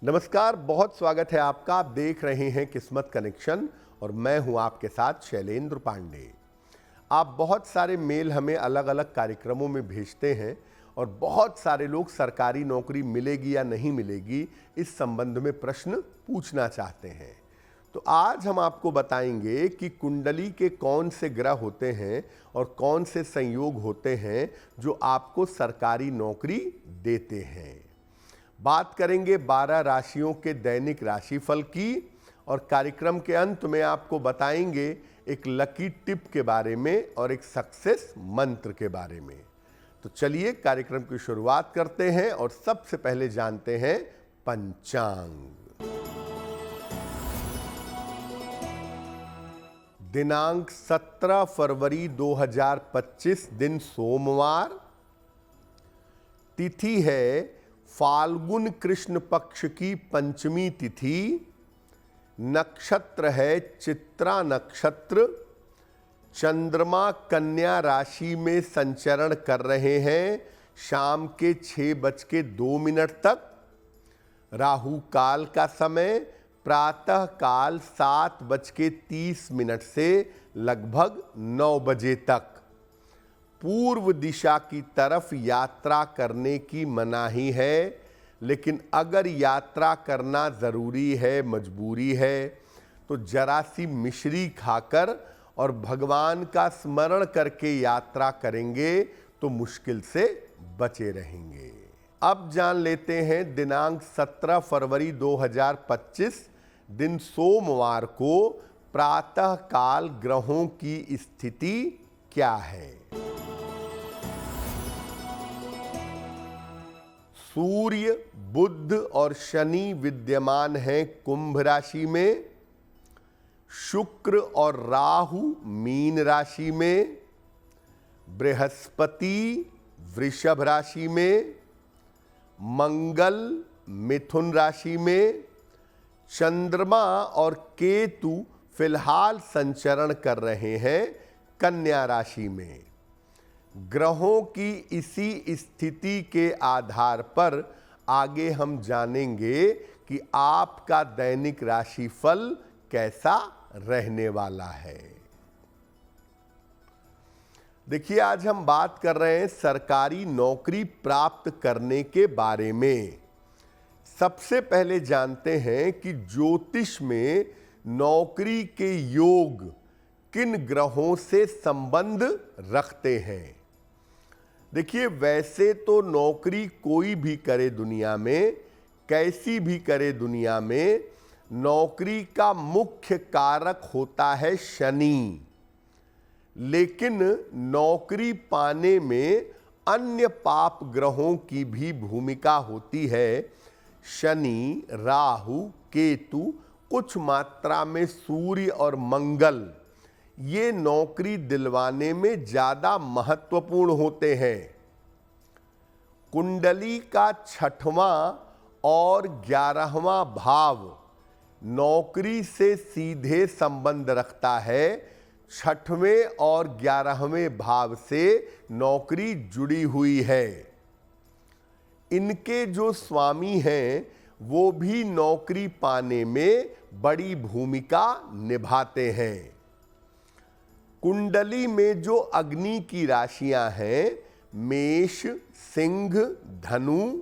नमस्कार, बहुत स्वागत है आपका। आप देख रहे हैं किस्मत कनेक्शन और मैं हूं आपके साथ शैलेंद्र पांडे। आप बहुत सारे मेल हमें अलग अलग कार्यक्रमों में भेजते हैं और बहुत सारे लोग सरकारी नौकरी मिलेगी या नहीं मिलेगी इस संबंध में प्रश्न पूछना चाहते हैं। तो आज हम आपको बताएंगे कि कुंडली के कौन से ग्रह होते हैं और कौन से संयोग होते हैं जो आपको सरकारी नौकरी देते हैं। बात करेंगे 12 राशियों के दैनिक राशिफल की और कार्यक्रम के अंत में आपको बताएंगे एक लकी टिप के बारे में और एक सक्सेस मंत्र के बारे में। तो चलिए कार्यक्रम की शुरुआत करते हैं और सबसे पहले जानते हैं पंचांग। दिनांक 17 फरवरी 2025 दिन सोमवार। तिथि है फाल्गुन कृष्ण पक्ष की पंचमी तिथि। नक्षत्र है चित्रा नक्षत्र। चंद्रमा कन्या राशि में संचरण कर रहे हैं शाम के 6:02 तक। राहु काल का समय प्रातः काल 7:30 से लगभग 9 बजे तक। पूर्व दिशा की तरफ यात्रा करने की मनाही है, लेकिन अगर यात्रा करना ज़रूरी है, मजबूरी है, तो जरा सी मिश्री खाकर और भगवान का स्मरण करके यात्रा करेंगे तो मुश्किल से बचे रहेंगे। अब जान लेते हैं दिनांक 17 फरवरी 2025 दिन सोमवार को प्रातः काल ग्रहों की स्थिति क्या है। सूर्य, बुध और शनि विद्यमान हैं कुंभ राशि में। शुक्र और राहु मीन राशि में। बृहस्पति वृषभ राशि में। मंगल मिथुन राशि में। चंद्रमा और केतु फिलहाल संचरण कर रहे हैं कन्या राशि में। ग्रहों की इसी स्थिति के आधार पर आगे हम जानेंगे कि आपका दैनिक राशिफल कैसा रहने वाला है। देखिए, आज हम बात कर रहे हैं सरकारी नौकरी प्राप्त करने के बारे में। सबसे पहले जानते हैं कि ज्योतिष में नौकरी के योग किन ग्रहों से संबंध रखते हैं। देखिए, वैसे तो नौकरी कोई भी करे दुनिया में, कैसी भी करे दुनिया में, नौकरी का मुख्य कारक होता है शनि। लेकिन नौकरी पाने में अन्य पाप ग्रहों की भी भूमिका होती है। शनि, राहु, केतु, कुछ मात्रा में सूर्य और मंगल, ये नौकरी दिलवाने में ज्यादा महत्वपूर्ण होते हैं। कुंडली का 6वां और 11वां भाव नौकरी से सीधे संबंध रखता है। 6वें और 11वें भाव से नौकरी जुड़ी हुई है। इनके जो स्वामी हैं वो भी नौकरी पाने में बड़ी भूमिका निभाते हैं। कुंडली में जो अग्नि की राशियां हैं मेष, सिंह, धनु,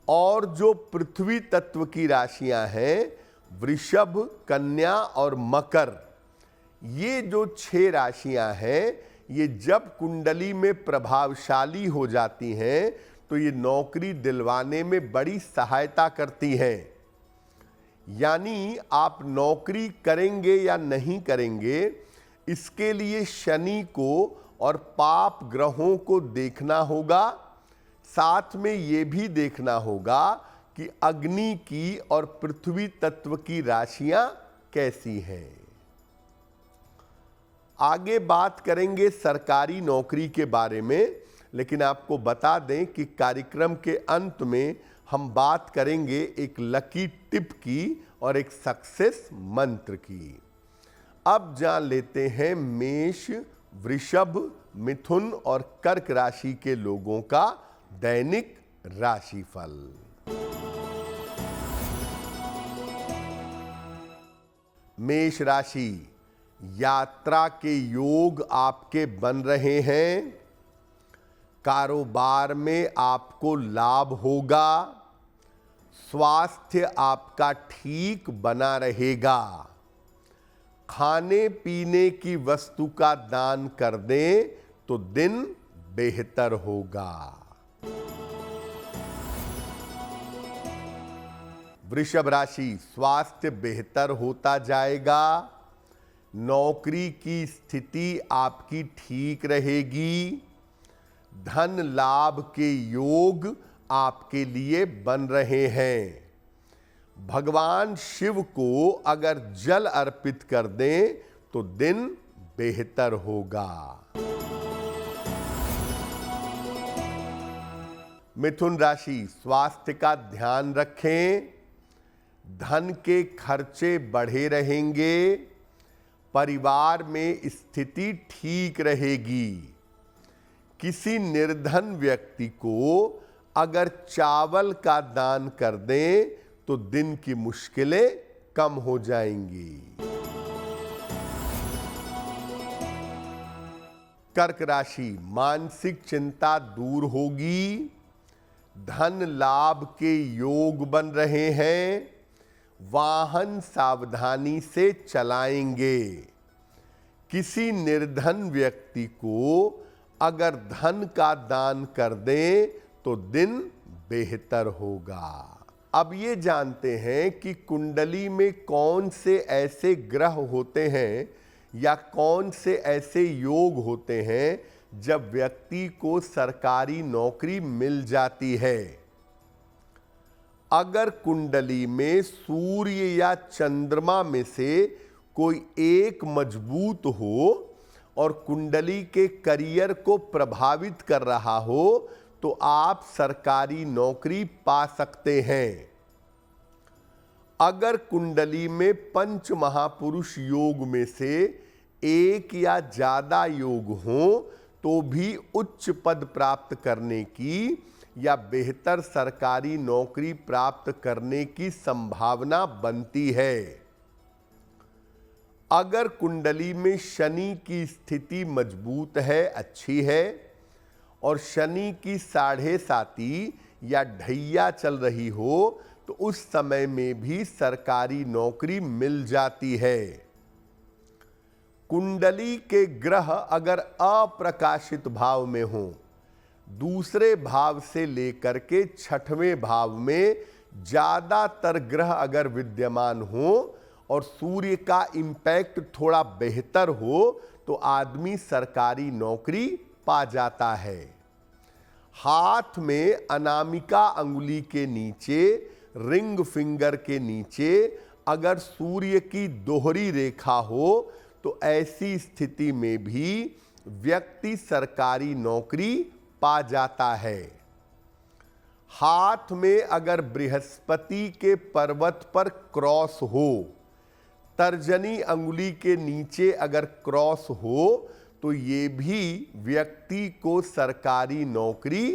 और जो पृथ्वी तत्व की राशियां हैं वृषभ, कन्या और मकर, ये जो 6 राशियां हैं ये जब कुंडली में प्रभावशाली हो जाती हैं तो ये नौकरी दिलवाने में बड़ी सहायता करती हैं। यानी आप नौकरी करेंगे या नहीं करेंगे, इसके लिए शनि को और पाप ग्रहों को देखना होगा। साथ में ये भी देखना होगा कि अग्नि की और पृथ्वी तत्व की राशियां कैसी हैं। आगे बात करेंगे सरकारी नौकरी के बारे में, लेकिन आपको बता दें कि कार्यक्रम के अंत में हम बात करेंगे एक लकी टिप की और एक सक्सेस मंत्र की। अब जान लेते हैं मेष, वृषभ, मिथुन और कर्क राशि के लोगों का दैनिक राशिफल। मेष राशि, यात्रा के योग आपके बन रहे हैं। कारोबार में आपको लाभ होगा। स्वास्थ्य आपका ठीक बना रहेगा। खाने पीने की वस्तु का दान कर दें तो दिन बेहतर होगा। वृषभ राशि, स्वास्थ्य बेहतर होता जाएगा। नौकरी की स्थिति आपकी ठीक रहेगी। धन लाभ के योग आपके लिए बन रहे हैं। भगवान शिव को अगर जल अर्पित कर दें तो दिन बेहतर होगा। मिथुन राशि, स्वास्थ्य का ध्यान रखें। धन के खर्चे बढ़े रहेंगे। परिवार में स्थिति ठीक रहेगी। किसी निर्धन व्यक्ति को अगर चावल का दान कर दें तो दिन की मुश्किलें कम हो जाएंगी। कर्क राशि, मानसिक चिंता दूर होगी। धन लाभ के योग बन रहे हैं। वाहन सावधानी से चलाएंगे। किसी निर्धन व्यक्ति को अगर धन का दान कर दें तो दिन बेहतर होगा। अब ये जानते हैं कि कुंडली में कौन से ऐसे ग्रह होते हैं या कौन से ऐसे योग होते हैं जब व्यक्ति को सरकारी नौकरी मिल जाती है। अगर कुंडली में सूर्य या चंद्रमा में से कोई एक मजबूत हो और कुंडली के करियर को प्रभावित कर रहा हो तो आप सरकारी नौकरी पा सकते हैं। अगर कुंडली में पंच महापुरुष योग में से एक या ज्यादा योग हो तो भी उच्च पद प्राप्त करने की या बेहतर सरकारी नौकरी प्राप्त करने की संभावना बनती है। अगर कुंडली में शनि की स्थिति मजबूत है, अच्छी है, और शनि की 7.5 या ढैया चल रही हो तो उस समय में भी सरकारी नौकरी मिल जाती है। कुंडली के ग्रह अगर अप्रकाशित भाव में हो, दूसरे भाव से लेकर के 6वें भाव में ज्यादातर ग्रह अगर विद्यमान हो और सूर्य का इंपैक्ट थोड़ा बेहतर हो तो आदमी सरकारी नौकरी पा जाता है। हाथ में अनामिका अंगुली के नीचे, रिंग फिंगर के नीचे अगर सूर्य की दोहरी रेखा हो तो ऐसी स्थिति में भी व्यक्ति सरकारी नौकरी पा जाता है। हाथ में अगर बृहस्पति के पर्वत पर क्रॉस हो, तर्जनी अंगुली के नीचे अगर क्रॉस हो तो ये भी व्यक्ति को सरकारी नौकरी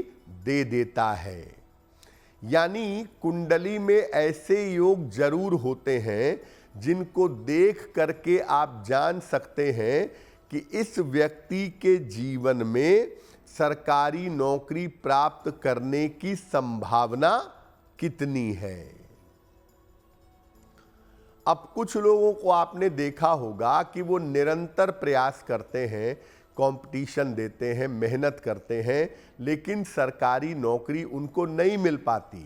दे देता है। यानी कुंडली में ऐसे योग जरूर होते हैं जिनको देख करके आप जान सकते हैं कि इस व्यक्ति के जीवन में सरकारी नौकरी प्राप्त करने की संभावना कितनी है। अब कुछ लोगों को आपने देखा होगा कि वो निरंतर प्रयास करते हैं, कंपटीशन देते हैं, मेहनत करते हैं, लेकिन सरकारी नौकरी उनको नहीं मिल पाती।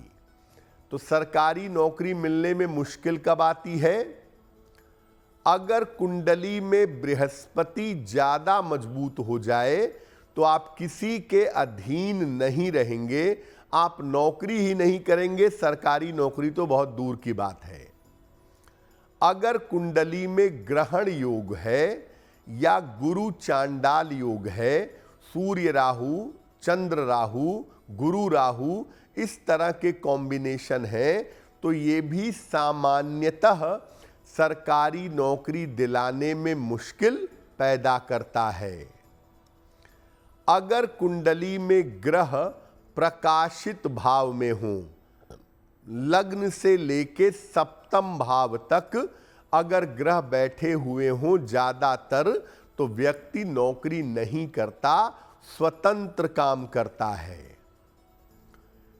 तो सरकारी नौकरी मिलने में मुश्किल कब आती है? अगर कुंडली में बृहस्पति ज्यादा मजबूत हो जाए तो आप किसी के अधीन नहीं रहेंगे, आप नौकरी ही नहीं करेंगे, सरकारी नौकरी तो बहुत दूर की बात है। अगर कुंडली में ग्रहण योग है या गुरु चांडाल योग है, सूर्य राहु, चंद्र राहु, गुरु राहु, इस तरह के कॉम्बिनेशन है तो ये भी सामान्यतः सरकारी नौकरी दिलाने में मुश्किल पैदा करता है। अगर कुंडली में ग्रह प्रकाशित भाव में हो, लग्न से लेके 7वें भाव तक अगर ग्रह बैठे हुए हों ज्यादातर तो व्यक्ति नौकरी नहीं करता, स्वतंत्र काम करता है।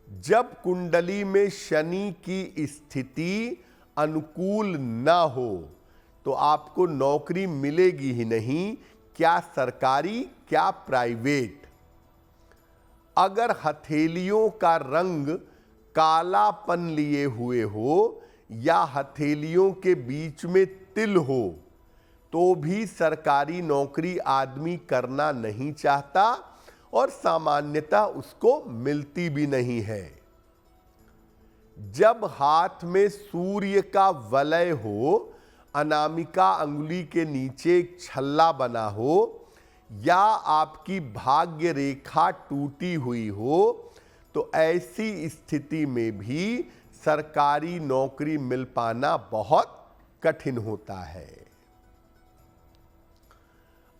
जब कुंडली में शनि की स्थिति अनुकूल ना हो तो आपको नौकरी मिलेगी ही नहीं, क्या सरकारी क्या प्राइवेट। अगर हथेलियों का रंग कालापन लिए हुए हो या हथेलियों के बीच में तिल हो तो भी सरकारी नौकरी आदमी करना नहीं चाहता और सामान्यतः उसको मिलती भी नहीं है। जब हाथ में सूर्य का वलय हो, अनामिका अंगुली के नीचे एक छल्ला बना हो या आपकी भाग्य रेखा टूटी हुई हो तो ऐसी स्थिति में भी सरकारी नौकरी मिल पाना बहुत कठिन होता है।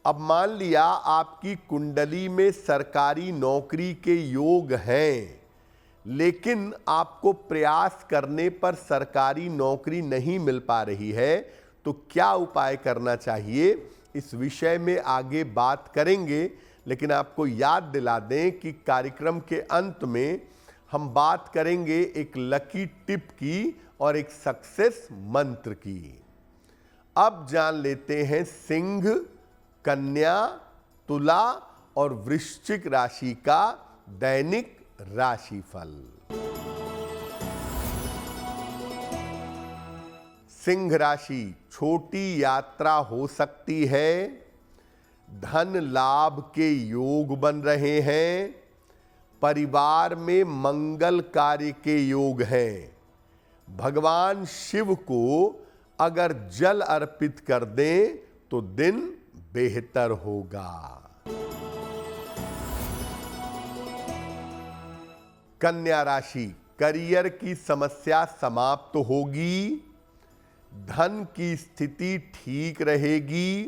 अब मान लिया आपकी कुंडली में सरकारी नौकरी के योग हैं, लेकिन आपको प्रयास करने पर सरकारी नौकरी नहीं मिल पा रही है, तो क्या उपाय करना चाहिए, इस विषय में आगे बात करेंगे। लेकिन आपको याद दिला दें कि कार्यक्रम के अंत में हम बात करेंगे एक लकी टिप की और एक सक्सेस मंत्र की। अब जान लेते हैं सिंह, कन्या, तुला और वृश्चिक राशि का दैनिक राशिफल। सिंह राशि, छोटी यात्रा हो सकती है, धन लाभ के योग बन रहे हैं, परिवार में मंगल कार्य के योग हैं। भगवान शिव को अगर जल अर्पित कर दें तो दिन बेहतर होगा। कन्या राशि, करियर की समस्या समाप्त होगी, धन की स्थिति ठीक रहेगी,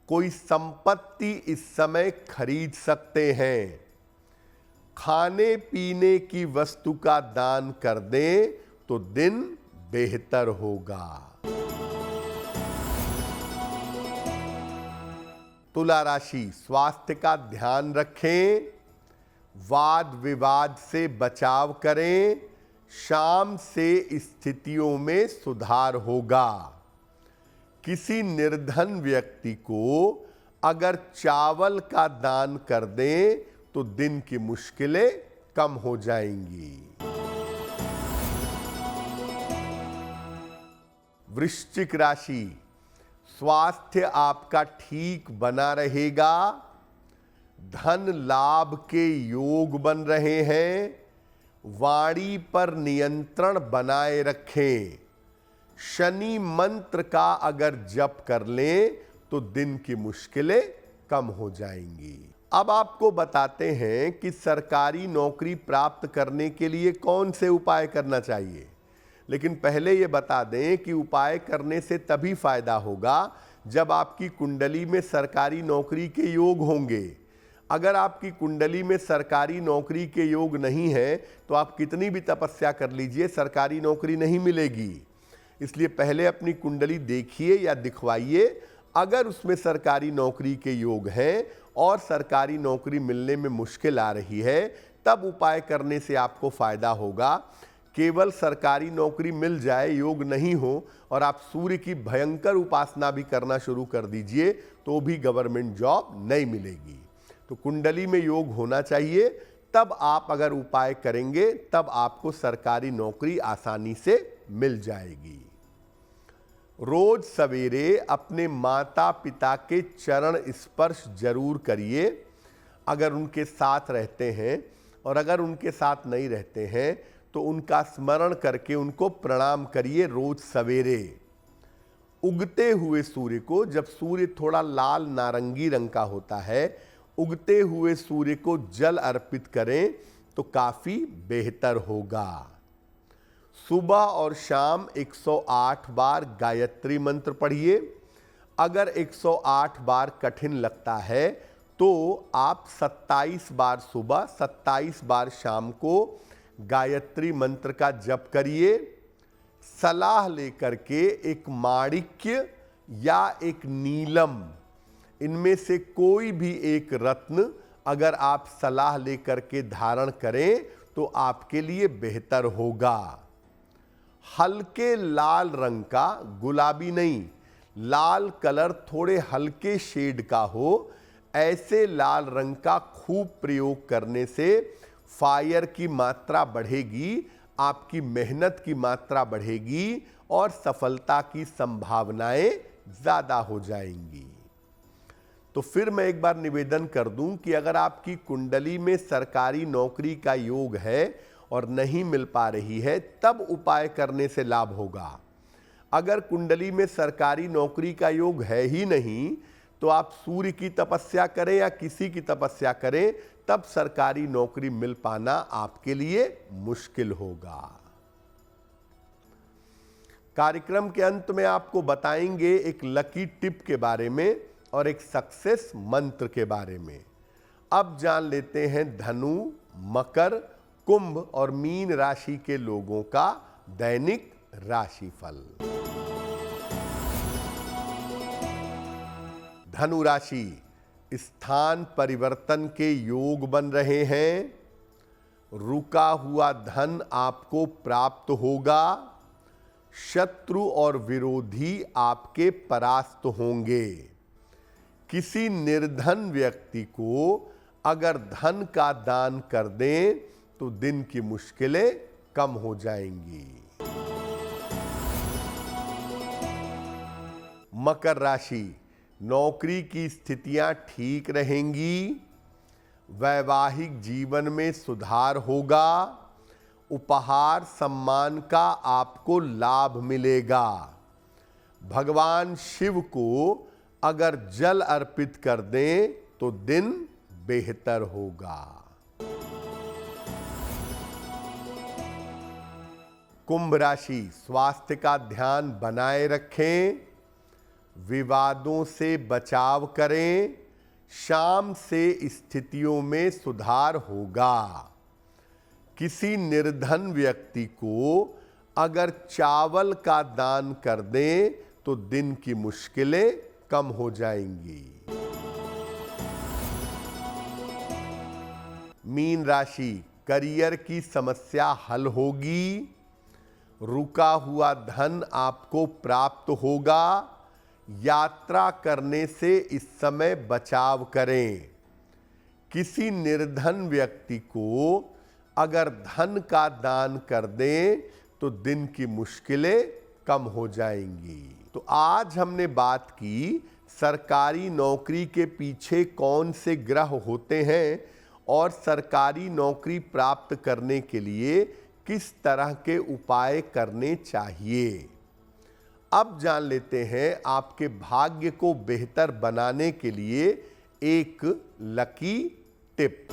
कोई संपत्ति इस समय खरीद सकते हैं। खाने पीने की वस्तु का दान कर दें तो दिन बेहतर होगा। तुला राशि, स्वास्थ्य का ध्यान रखें, वाद विवाद से बचाव करें, शाम से स्थितियों में सुधार होगा। किसी निर्धन व्यक्ति को अगर चावल का दान कर दें तो दिन की मुश्किलें कम हो जाएंगी। वृश्चिक राशि, स्वास्थ्य आपका ठीक बना रहेगा, धन लाभ के योग बन रहे हैं, वाणी पर नियंत्रण बनाए रखें। शनि मंत्र का अगर जप कर लें तो दिन की मुश्किलें कम हो जाएंगी। अब आपको बताते हैं कि सरकारी नौकरी प्राप्त करने के लिए कौन से उपाय करना चाहिए। लेकिन पहले ये बता दें कि उपाय करने से तभी फायदा होगा जब आपकी कुंडली में सरकारी नौकरी के योग होंगे। अगर आपकी कुंडली में सरकारी नौकरी के योग नहीं है तो आप कितनी भी तपस्या कर लीजिए, सरकारी नौकरी नहीं मिलेगी। इसलिए पहले अपनी कुंडली देखिए या दिखवाइए, अगर उसमें सरकारी नौकरी के योग हैं और सरकारी नौकरी मिलने में मुश्किल आ रही है तब उपाय करने से आपको फायदा होगा। केवल सरकारी नौकरी मिल जाए, योग नहीं हो और आप सूर्य की भयंकर उपासना भी करना शुरू कर दीजिए तो भी गवर्नमेंट जॉब नहीं मिलेगी। तो कुंडली में योग होना चाहिए, तब आप अगर उपाय करेंगे तब आपको सरकारी नौकरी आसानी से मिल जाएगी। रोज सवेरे अपने माता पिता के चरण स्पर्श जरूर करिए अगर उनके साथ रहते हैं, और अगर उनके साथ नहीं रहते हैं तो उनका स्मरण करके उनको प्रणाम करिए रोज सवेरे। उगते हुए सूर्य को, जब सूर्य थोड़ा लाल नारंगी रंग का होता है, उगते हुए सूर्य को जल अर्पित करें तो काफी बेहतर होगा। सुबह और शाम 108 बार गायत्री मंत्र पढ़िए। अगर 108 बार कठिन लगता है तो आप 27 बार सुबह 27 बार शाम को गायत्री मंत्र का जप करिए। सलाह लेकर के एक माणिक्य या एक नीलम, इनमें से कोई भी एक रत्न अगर आप सलाह लेकर के धारण करें तो आपके लिए बेहतर होगा। हल्के लाल रंग का, गुलाबी नहीं, लाल कलर थोड़े हल्के शेड का हो, ऐसे लाल रंग का खूब प्रयोग करने से फायर की मात्रा बढ़ेगी, आपकी मेहनत की मात्रा बढ़ेगी और सफलता की संभावनाएं ज्यादा हो जाएंगी। तो फिर मैं एक बार निवेदन कर दूं कि अगर आपकी कुंडली में सरकारी नौकरी का योग है और नहीं मिल पा रही है, तब उपाय करने से लाभ होगा। अगर कुंडली में सरकारी नौकरी का योग है ही नहीं तो आप सूर्य की तपस्या करें या किसी की तपस्या करें, तब सरकारी नौकरी मिल पाना आपके लिए मुश्किल होगा। कार्यक्रम के अंत में आपको बताएंगे एक लकी टिप के बारे में और एक सक्सेस मंत्र के बारे में। अब जान लेते हैं धनु, मकर, कुंभ और मीन राशि के लोगों का दैनिक राशिफल। धनु राशि, स्थान परिवर्तन के योग बन रहे हैं। रुका हुआ धन आपको प्राप्त होगा। शत्रु और विरोधी आपके परास्त होंगे। किसी निर्धन व्यक्ति को अगर धन का दान कर दें तो दिन की मुश्किलें कम हो जाएंगी। मकर राशि, नौकरी की स्थितियां ठीक रहेंगी। वैवाहिक जीवन में सुधार होगा। उपहार सम्मान का आपको लाभ मिलेगा। भगवान शिव को अगर जल अर्पित कर दें तो दिन बेहतर होगा। कुंभ राशि, स्वास्थ्य का ध्यान बनाए रखें। विवादों से बचाव करें। शाम से स्थितियों में सुधार होगा। किसी निर्धन व्यक्ति को अगर चावल का दान कर दें तो दिन की मुश्किलें कम हो जाएंगी। मीन राशि, करियर की समस्या हल होगी। रुका हुआ धन आपको प्राप्त होगा। यात्रा करने से इस समय बचाव करें। किसी निर्धन व्यक्ति को अगर धन का दान कर दें तो दिन की मुश्किलें कम हो जाएंगी। तो आज हमने बात की सरकारी नौकरी के पीछे कौन से ग्रह होते हैं और सरकारी नौकरी प्राप्त करने के लिए किस तरह के उपाय करने चाहिए। अब जान लेते हैं आपके भाग्य को बेहतर बनाने के लिए एक लकी टिप।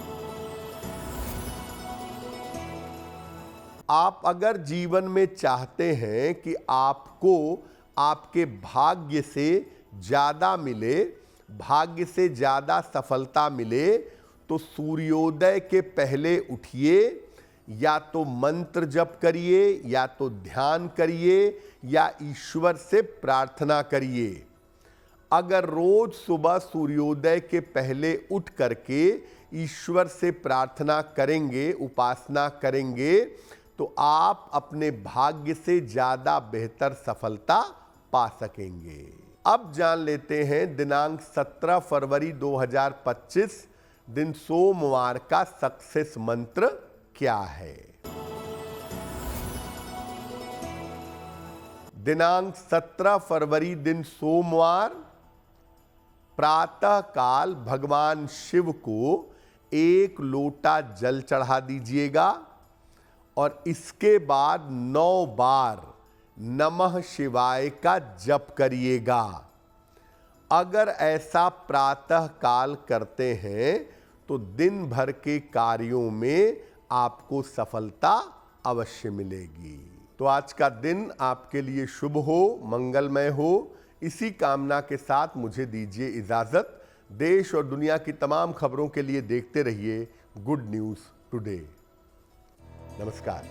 आप अगर जीवन में चाहते हैं कि आपको आपके भाग्य से ज़्यादा मिले, भाग्य से ज़्यादा सफलता मिले, तो सूर्योदय के पहले उठिए, या तो मंत्र जप करिए, या तो ध्यान करिए, या ईश्वर से प्रार्थना करिए। अगर रोज सुबह सूर्योदय के पहले उठ करके ईश्वर से प्रार्थना करेंगे, उपासना करेंगे, तो आप अपने भाग्य से ज़्यादा बेहतर सफलता पा सकेंगे। अब जान लेते हैं दिनांक 17 फरवरी 2025 दिन सोमवार का सक्सेस मंत्र क्या है। दिनांक 17 फरवरी दिन सोमवार, प्रातः काल भगवान शिव को 1 लोटा जल चढ़ा दीजिएगा और इसके बाद 9 बार नमः शिवाय का जप करिएगा। अगर ऐसा प्रातः काल करते हैं तो दिन भर के कार्यों में आपको सफलता अवश्य मिलेगी। तो आज का दिन आपके लिए शुभ हो, मंगलमय हो, इसी कामना के साथ मुझे दीजिए इजाजत। देश और दुनिया की तमाम खबरों के लिए देखते रहिए गुड न्यूज़ टुडे। नमस्कार।